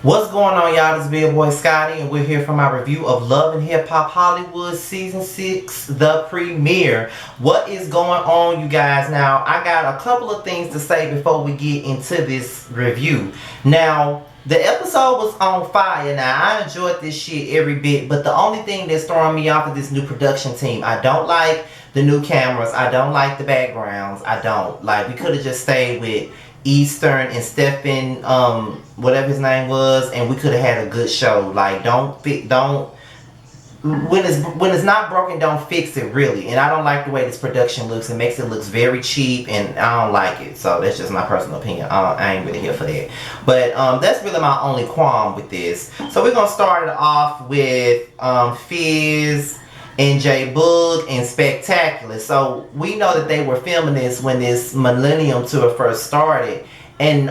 What's going on, y'all? This is your boy Scotty, and we're here for my review of Love and Hip Hop Hollywood Season 6, the premiere. What is going on, you guys? Now, I got a couple of things to say before we get into this review. Now, the episode was on fire. Now, I enjoyed this shit every bit, but the only thing that's throwing me off of this new production team, I don't like the new cameras. I don't like the backgrounds. I don't. Like, we could have just stayed with Eastern and Stephen, whatever his name was, and we could have had a good show. Like, when it's not broken, don't fix it, really. And I don't like the way this production looks. It makes it look very cheap, and I don't like it. So that's just my personal opinion. I ain't really here for that. But that's really my only qualm with this. So we're gonna start it off with Fizz and J Boog and Spectacular. So we know that they were filming this when this Millennium Tour first started. And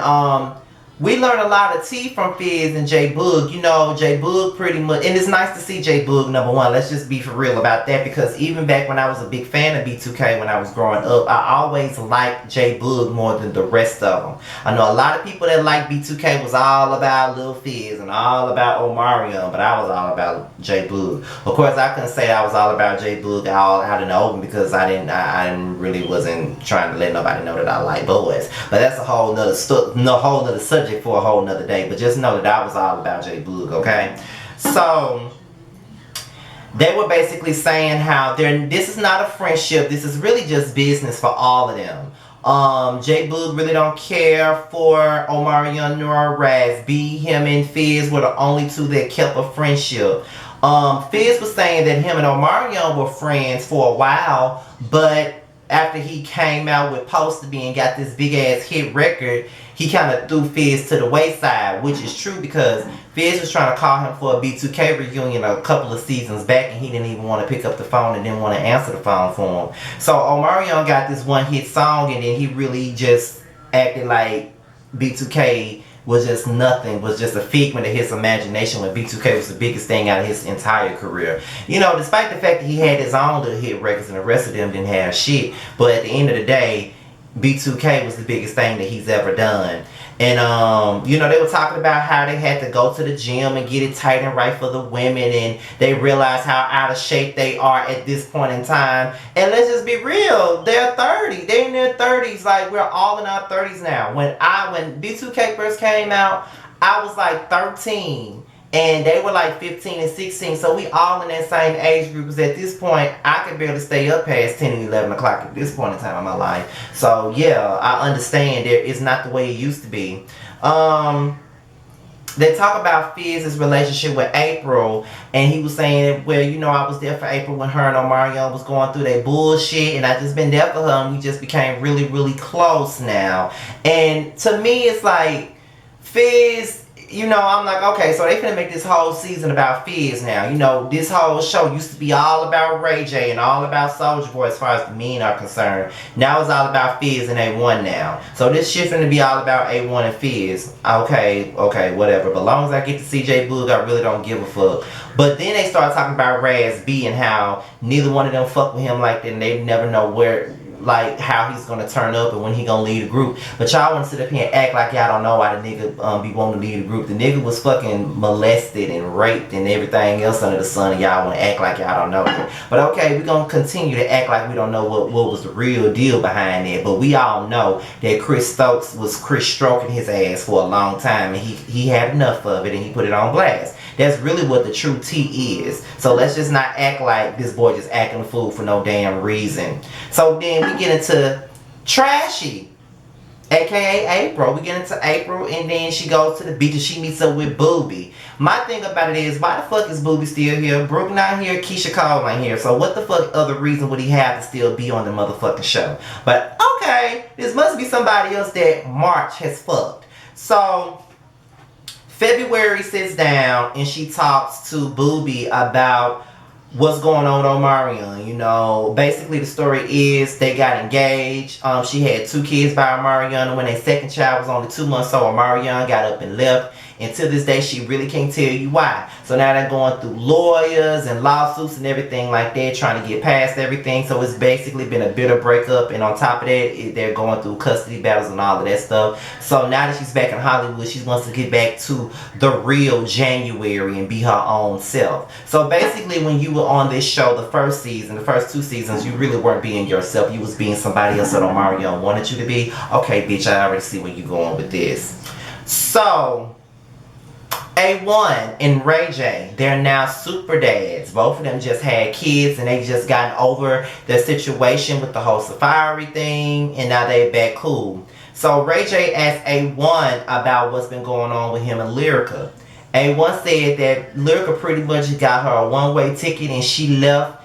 we learned a lot of tea from Fizz and J Boog. You know, J Boog pretty much, and it's nice to see J Boog, number one. Let's just be for real about that, because even back when I was a big fan of B2K when I was growing up, I always liked J Boog more than the rest of them. I know a lot of people that like B2K was all about Lil Fizz and all about Omarion, but I was all about J Boog. Of course, I couldn't say I was all about J Boog all out in the open, because I really wasn't trying to let nobody know that I like boys. But that's a whole nother subject for a whole nother day. But just know that I was all about J Boog, okay? So they were basically saying how this is not a friendship, this is really just business for all of them. J Boog really don't care for Omarion nor Raz B. Him and Fizz were the only two that kept a friendship. Fizz was saying that him and Omarion were friends for a while, but after he came out with Poster B and got this big ass hit record, he kind of threw Fizz to the wayside, which is true, because Fizz was trying to call him for a B2K reunion a couple of seasons back, and he didn't even want to pick up the phone and didn't want to answer the phone for him. So Omarion got this one hit song, and then he really just acted like B2K was just nothing, was just a figment of his imagination, when B2K was the biggest thing out of his entire career. You know, despite the fact that he had his own little hit records and the rest of them didn't have shit, but at the end of the day, B2K was the biggest thing that he's ever done. And you know, they were talking about how they had to go to the gym and get it tight and right for the women, and they realized how out of shape they are at this point in time. And let's just be real, they're 30, they're in their 30s. Like, we're all in our 30s now. When B2K first came out, I was like 13, and they were like 15 and 16, so we all in that same age group. At this point, I could barely stay up past 10 and 11 o'clock at this point in time in my life. So yeah, I understand it's not the way it used to be. They talk about Fizz's relationship with Apryl, and he was saying, well, you know, I was there for Apryl when her and Omarion was going through their bullshit, and I just been there for her, and we just became really, really close now. And to me, it's like, Fizz, you know, I'm like, okay, so they finna make this whole season about Fizz now. You know, this whole show used to be all about Ray J and all about Soulja Boy as far as the men are concerned. Now it's all about Fizz and A1 now. So this shit finna be all about A1 and Fizz. Okay, whatever. But as long as I get to see J Boog, I really don't give a fuck. But then they start talking about Raz B and how neither one of them fuck with him like that, and they never know like how he's gonna turn up and when he gonna lead a group. But y'all wanna sit up here and act like y'all don't know why the nigga be wanting to lead a group. The nigga was fucking molested and raped and everything else under the sun, and y'all wanna act like y'all don't know that. But okay, we gonna continue to act like we don't know what was the real deal behind it. But we all know that Chris Stokes was stroking his ass for a long time, and he had enough of it and he put it on blast. That's really what the true tea is. So let's just not act like this boy just acting a fool for no damn reason. So then we get into Trashy, aka Apryl. We get into Apryl, and then she goes to the beach and she meets up with Boobie. My thing about it is, why the fuck is Boobie still here? Brooke not here, Keisha Cole ain't here. So what the fuck other reason would he have to still be on the motherfucking show? But okay, this must be somebody else that March has fucked. So February sits down and she talks to Boobie about what's going on with Omarion. You know, basically the story is they got engaged. She had 2 kids by Omarion, and when their second child was only 2 months old, Omarion got up and left. And to this day, she really can't tell you why. So now they're going through lawyers and lawsuits and everything like that, trying to get past everything. So it's basically been a bitter breakup. And on top of that, they're going through custody battles and all of that stuff. So now that she's back in Hollywood, she wants to get back to the real January and be her own self. So basically, when you were on this show, the first season, the first 2 seasons, you really weren't being yourself. You was being somebody else that Omarion wanted you to be. Okay, bitch, I already see where you're going with this. So A1 and Ray J, they're now super dads. Both of them just had kids and they just gotten over their situation with the whole Safari thing, and now they back cool. So Ray J asked A1 about what's been going on with him and Lyrica. A1 said that Lyrica pretty much got her a one-way ticket and she left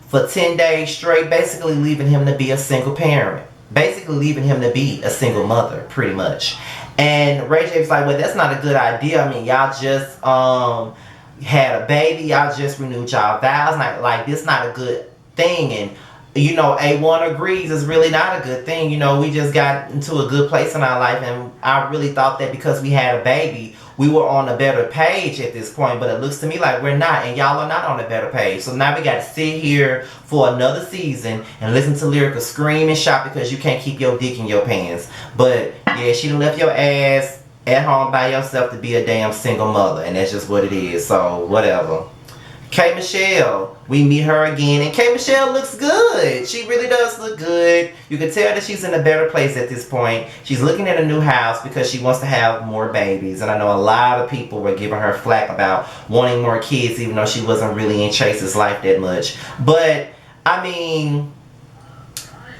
for 10 days straight, basically leaving him to be a single parent. Basically leaving him to be a single mother, pretty much. And Ray J was like, well, that's not a good idea. I mean, y'all just had a baby. Y'all just renewed y'all vows. Like, this not a good thing. And, you know, A1 agrees it's really not a good thing. You know, we just got into a good place in our life. And I really thought that because we had a baby, we were on a better page at this point, but it looks to me like we're not, and y'all are not on a better page. So now we got to sit here for another season and listen to Lyrica scream and shout because you can't keep your dick in your pants. But yeah, she done left your ass at home by yourself to be a damn single mother, and that's just what it is. So whatever. K Michelle, we meet her again, and K Michelle looks good. She really does look good. You can tell that she's in a better place at this point. She's looking at a new house because she wants to have more babies, and I know a lot of people were giving her flack about wanting more kids, even though she wasn't really in Chase's life that much. But I mean,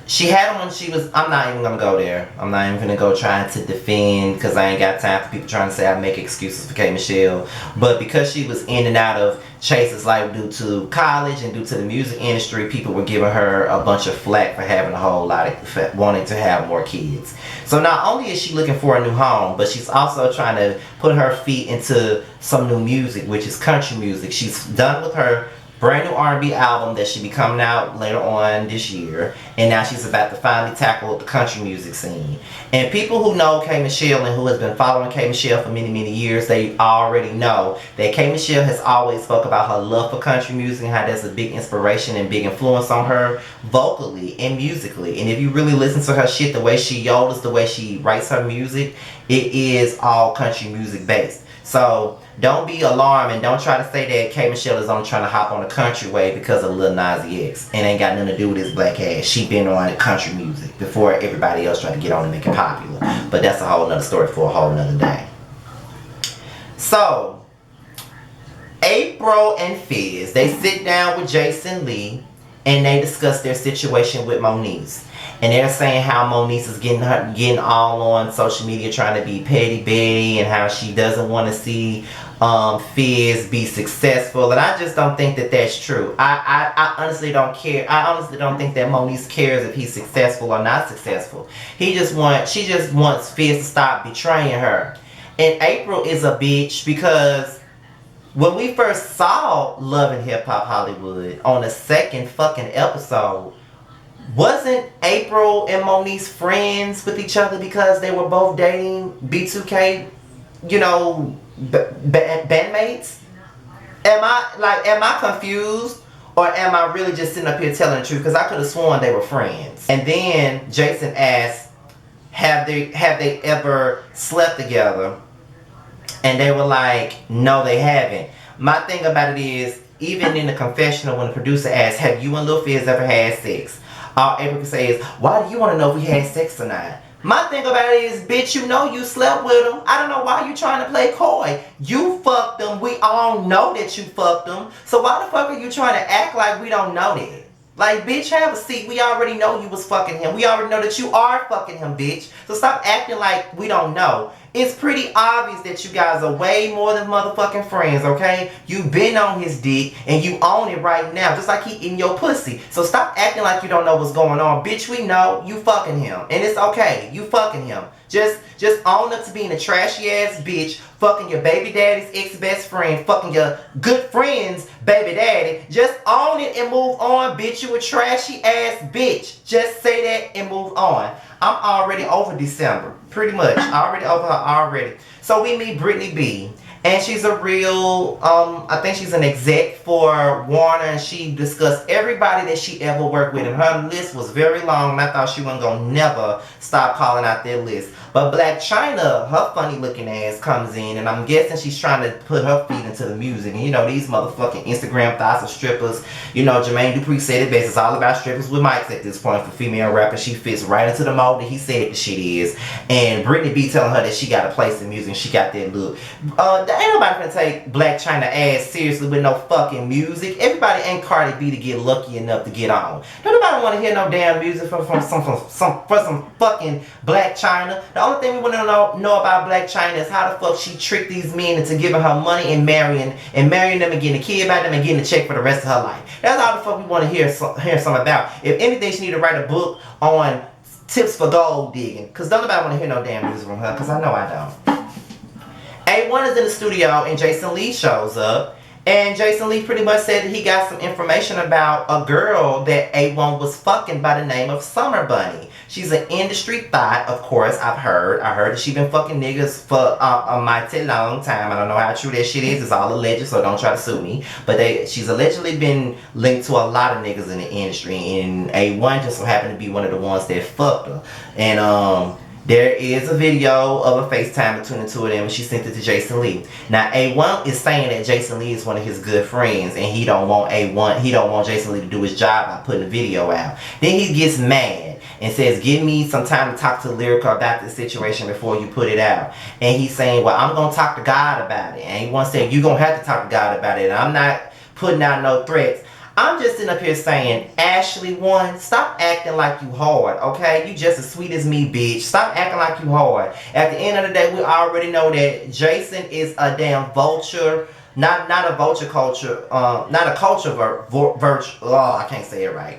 she had them when she was, I'm not even going to go there. I'm not even going to go trying to defend because I ain't got time for people trying to say I make excuses for K Michelle. But because she was in and out of Chase's life due to college and due to the music industry, people were giving her a bunch of flack for having a whole lot of, wanting to have more kids. So not only is she looking for a new home, but she's also trying to put her feet into some new music, which is country music. She's done with her brand new R&B album that should be coming out later on this year, and now she's about to finally tackle the country music scene. And people who know K Michelle and who has been following K Michelle for many, many years, they already know that K Michelle has always spoke about her love for country music and how that's a big inspiration and big influence on her vocally and musically. And if you really listen to her shit, the way she yodels, the way she writes her music, it is all country music based. So don't be alarmed and don't try to say that K Michelle is only trying to hop on the country wave because of Lil Nas X. It ain't got nothing to do with his black ass. She been on country music before everybody else tried to get on and make it popular. But that's a whole nother story for a whole nother day. So, Apryl and Fizz, they sit down with Jason Lee and they discuss their situation with Moniece. And they're saying how Moniece is getting all on social media trying to be petty Betty and how she doesn't want to see Fizz be successful. And I just don't think that that's true. I honestly don't care. I honestly don't think that Moniece cares if he's successful or not successful. She just wants Fizz to stop betraying her. And Apryl is a bitch because when we first saw Love and Hip Hop Hollywood on the second fucking episode, wasn't Apryl and Moniece friends with each other because they were both dating B2K, you know, bandmates? Am I confused? Or am I really just sitting up here telling the truth? Because I could have sworn they were friends. And then Jason asked, have they ever slept together? And they were like, no, they haven't. My thing about it is, even in the confessional when the producer asked, have you and Lil Fizz ever had sex? All Apryl can say is, why do you want to know if we had sex or not? My thing about it is, bitch, you know you slept with them. I don't know why you trying to play coy. You fucked them. We all know that you fucked them. So why the fuck are you trying to act like we don't know that? Like, bitch, have a seat. We already know you was fucking him. We already know that you are fucking him, bitch. So stop acting like we don't know. It's pretty obvious that you guys are way more than motherfucking friends, okay? You've been on his dick and you own it right now, just like he eating your pussy. So stop acting like you don't know what's going on. Bitch, we know you fucking him. And it's okay. You fucking him. Just own up to being a trashy ass bitch fucking your baby daddy's ex-best friend, fucking your good friend's baby daddy. Just own it and move on, bitch. You a trashy ass bitch. Just say that and move on. I'm already over December. Pretty much. Already over her already. So we meet Brittany B. And she's a real, I think she's an exec for Warner, and she discussed everybody that she ever worked with. And her list was very long, and I thought she wasn't going to never stop calling out that list. But Blac Chyna, her funny looking ass comes in, and I'm guessing she's trying to put her feet into the music. And you know, these motherfucking Instagram thoughts of strippers. You know, Jermaine Dupri said it best. It's all about strippers with mics at this point for female rappers. She fits right into the mold that he said the shit is. And Brittany B telling her that she got a place in music, she got that look. Ain't nobody gonna take Blac Chyna ass seriously with no fucking music. Everybody ain't Cardi B to get lucky enough to get on. Don't nobody want to hear no damn music from some fucking Blac Chyna. The only thing we want to know about Blac Chyna is how the fuck she tricked these men into giving her money and marrying them and getting a kid about them and getting a check for the rest of her life. That's all the fuck we want to hear something about. If anything, she need to write a book on tips for gold digging. Cause don't nobody want to hear no damn music from her. Cause I know I don't. A1 is in the studio and Jason Lee shows up. And Jason Lee pretty much said that he got some information about a girl that A1 was fucking by the name of Summer Bunny. She's an industry thought, of course, I heard that she been fucking niggas for a mighty long time. I don't know how true that shit is. It's all alleged, so don't try to sue me. But she's allegedly been linked to a lot of niggas in the industry. And A1 just so happened to be one of the ones that fucked her. And, there is a video of a FaceTime between the two of them, and she sent it to Jason Lee. Now, A1 is saying that Jason Lee is one of his good friends, and he don't want Jason Lee to do his job by putting the video out. Then he gets mad and says, give me some time to talk to Lyrica about this situation before you put it out. And he's saying, well, I'm going to talk to God about it. And A1 said, you're going to have to talk to God about it. And I'm not putting out no threats. I'm just sitting up here saying, Ashley, one, stop acting like you hard, okay? You just as sweet as me, bitch. Stop acting like you hard. At the end of the day, we already know that Jason is a damn vulture. Not a vulture culture, not a culture virtue. Oh, I can't say it right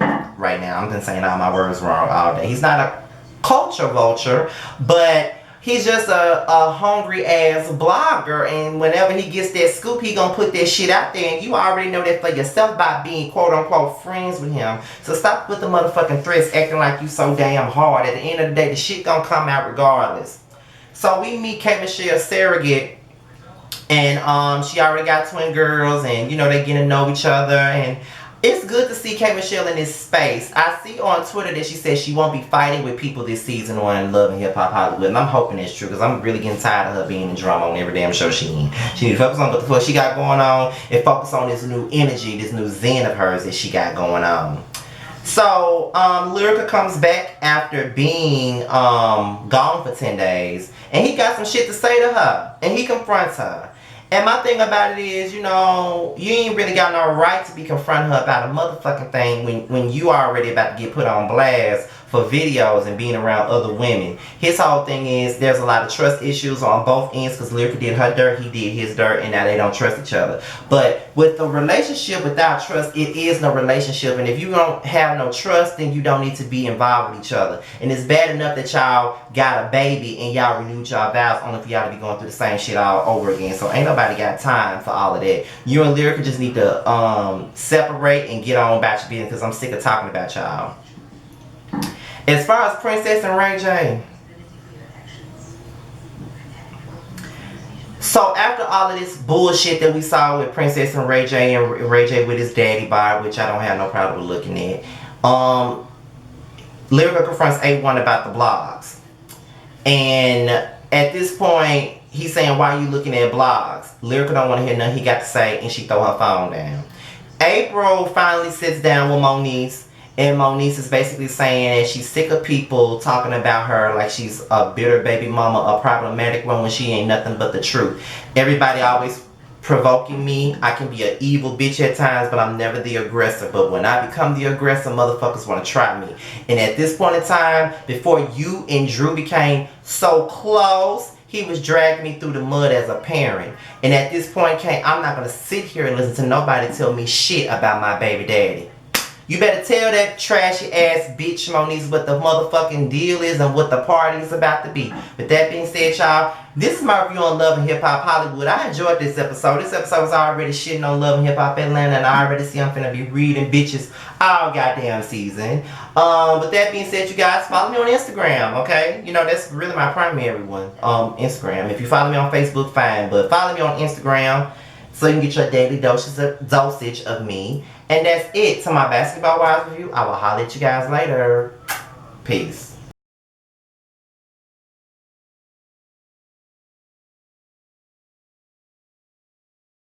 now. I've been saying all my words wrong all day. He's not a culture vulture, but he's just a hungry ass blogger, and whenever he gets that scoop, he gonna put that shit out there, and you already know that for yourself by being quote unquote friends with him. So stop with the motherfucking threats acting like you so damn hard. At the end of the day, the shit gonna come out regardless. So we meet K. Michelle surrogate, and she already got twin girls, and you know they getting to know each other, and it's good to see K. Michelle in this space. I see on Twitter that she says she won't be fighting with people this season on Love and Hip Hop Hollywood. And I'm hoping that's true because I'm really getting tired of her being in drama on every damn show she in. She need to focus on what the fuck she got going on and focus on this new energy, this new zen of hers that she got going on. So, Lyrica comes back after being gone for 10 days. And he got some shit to say to her. And he confronts her. And my thing about it is, you know, you ain't really got no right to be confronting her about a motherfucking thing when you already about to get put on blast for videos and being around other women. His whole thing is there's a lot of trust issues on both ends because Lyrica did her dirt, he did his dirt, and now they don't trust each other. But with the relationship without trust, it is no relationship. And if you don't have no trust, then you don't need to be involved with each other. And it's bad enough that y'all got a baby and y'all renewed y'all vows only for y'all to be going through the same shit all over again. So ain't nobody got time for all of that. You and Lyrica just need to separate and get on about your business because I'm sick of talking about y'all. As far as Princess and Ray J, so after all of this bullshit that we saw with Princess and Ray J with his daddy bar, which I don't have no problem with looking at, Lyrica confronts A1 about the blogs. And at this point, he's saying, why are you looking at blogs? Lyrica don't want to hear nothing he got to say, and she throw her phone down. Apryl finally sits down with Moniece. And Moniece is basically saying that she's sick of people talking about her like she's a bitter baby mama, a problematic one when she ain't nothing but the truth. Everybody always provoking me. I can be an evil bitch at times, but I'm never the aggressor. But when I become the aggressor, motherfuckers want to try me. And at this point in time, before you and Drew became so close, he was dragging me through the mud as a parent. And at this point, I'm not going to sit here and listen to nobody tell me shit about my baby daddy. You better tell that trashy ass bitch Moniece what the motherfucking deal is and what the party is about to be. With that being said, y'all, this is my review on Love and Hip Hop Hollywood. I enjoyed this episode. This episode was already shitting on Love and Hip Hop Atlanta, and I already see I'm finna be reading bitches all goddamn season. With that being said, you guys, follow me on Instagram, okay? You know, that's really my primary one, Instagram. If you follow me on Facebook, fine, but follow me on Instagram so you can get your daily dosage of me. And that's it. To my Basketball Wives review. I will holler at you guys later. Peace.